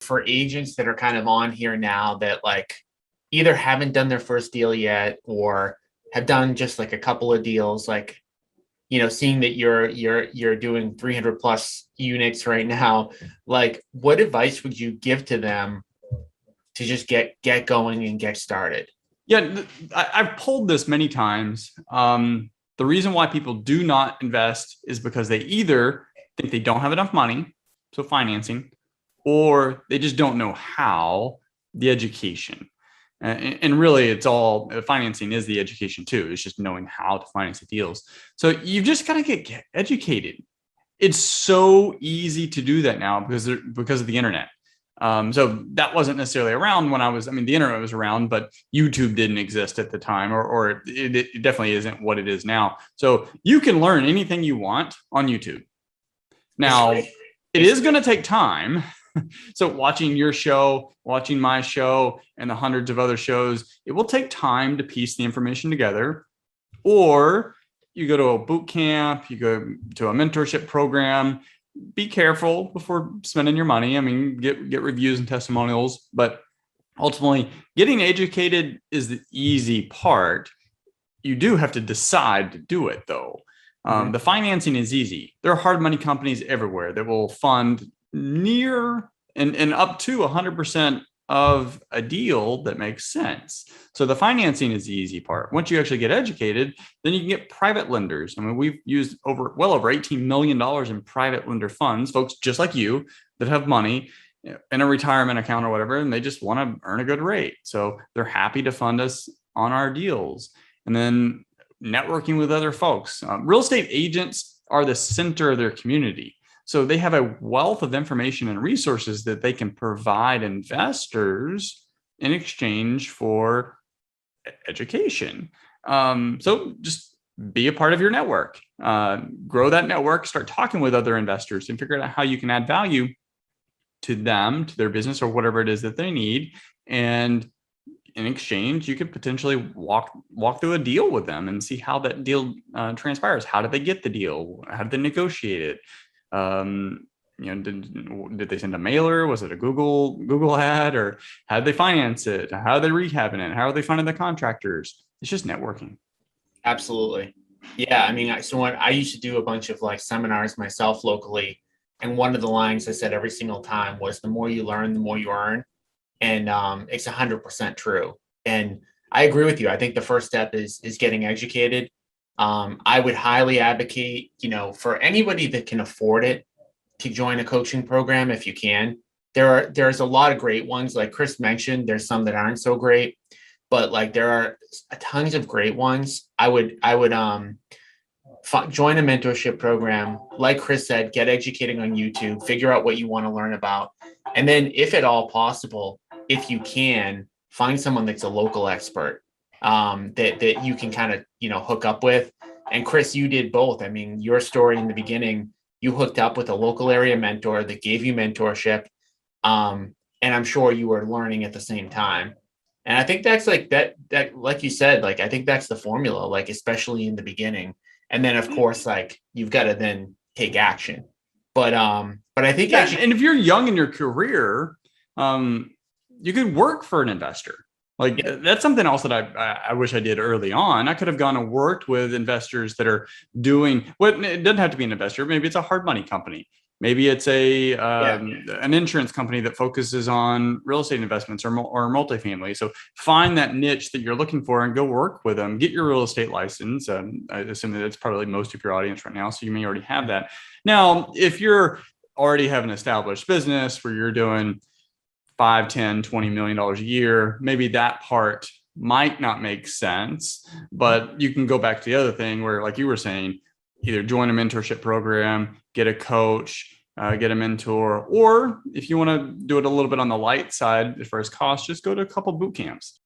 for agents that are kind of on here now that like either haven't done their first deal yet or have done just like a couple of deals, like seeing that you're doing 300 plus units right now, like what advice would you give to them to just get going and get started? Yeah, I've pulled this many times. The reason why people do not invest is because they either think they don't have enough money, so financing, or they just don't know how, the education. And really, it's all financing is the education too. It's just knowing how to finance the deals. So you've just got to get educated. It's so easy to do that now because of the internet. So that wasn't necessarily around when the internet was around, but YouTube didn't exist at the time, or it definitely isn't what it is now. So you can learn anything you want on YouTube. Now, it is going to take time. So watching your show, watching my show, and the hundreds of other shows, it will take time to piece the information together. Or you go to a boot camp, you go to a mentorship program. Be careful before spending your money. I mean, get reviews and testimonials, but ultimately getting educated is the easy part. You do have to decide to do it though. The financing is easy. There are hard money companies everywhere that will fund near and up to 100% of a deal that makes sense. So the financing is the easy part. Once you actually get educated, then you can get private lenders. I mean, we've used well over $18 million in private lender funds, folks just like you that have money in a retirement account or whatever, and they just want to earn a good rate. So they're happy to fund us on our deals. And then networking with other folks. Real estate agents are the center of their community. So they have a wealth of information and resources that they can provide investors in exchange for education. So just be a part of your network, grow that network, start talking with other investors and figure out how you can add value to them, to their business or whatever it is that they need. And in exchange, you could potentially walk through a deal with them and see how that deal transpires. How did they get the deal? How did they negotiate it? Did they send a mailer? Was it a Google ad, or how did they finance it? How are they rehabbing it? How are they finding the contractors? It's just networking. Absolutely. Yeah. I mean, so when I used to do a bunch of like seminars myself locally, and one of the lines I said every single time was the more you learn, the more you earn. And it's 100% true. And I agree with you. I think the first step is getting educated. I would highly advocate, for anybody that can afford it, to join a coaching program if you can. There's a lot of great ones, like Chris mentioned. There's some that aren't so great, but like there are tons of great ones. I would join a mentorship program. Like Chris said, get educated on YouTube, figure out what you want to learn about, and then if at all possible, if you can, find someone that's a local expert that you can kind of hook up with. And Chris, you did both. I mean, your story in the beginning, you hooked up with a local area mentor that gave you mentorship, and I'm sure you were learning at the same time. And I think that's like that like you said, like I think that's the formula, like especially in the beginning. And then of course, like you've got to then take action. But I think actually, and if you're young in your career, you could work for an investor. Like that's something else that I wish I did early on. I could have gone and worked with investors that are doing what it doesn't have to be an investor. Maybe it's a hard money company. Maybe it's an insurance company that focuses on real estate investments or multifamily. So find that niche that you're looking for and go work with them. Get your real estate license. I assume that it's probably most of your audience right now, so you may already have that. Now, if you're already have an established business where you're doing 5, 10, $20 million a year, maybe that part might not make sense, but you can go back to the other thing where, like you were saying, either join a mentorship program, get a coach, get a mentor, or if you want to do it a little bit on the light side as far as cost, just go to a couple boot camps.